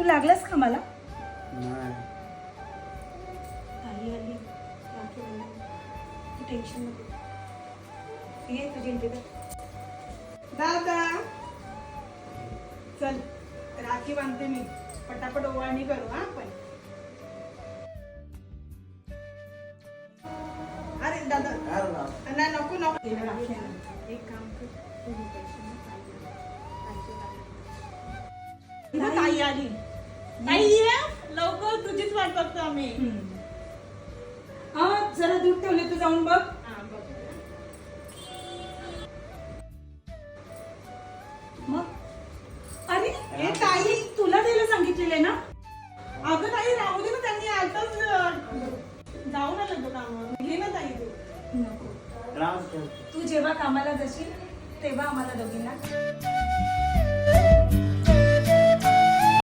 तू लागलास का मला? नाही. आई आली, राखी बांधली. तू टेन्शन नको. ये तुझी इंटिका. दादा चल राखी बांधते मी. पटापट ओवाळणी करू हा आपण. अरे दादा नाही नको नको. एक काम कर तू हे पैसे ना ताईला. ताई आली. ताई ये लवकर तुझीच वाट बघतो आम्ही. हा जरा दूध ठेवले, तू जाऊन बघ. हा बघ. मग अरे ए ताई तुला द्यायला सांगितलेले ना. अगं ताई राहू दे ना, त्यांनी आताच जाऊन आलं तो कामावर. घे ना ताई तू. नको. तू जेव्हा कामाला जाशील तेव्हा आम्हाला दोघींना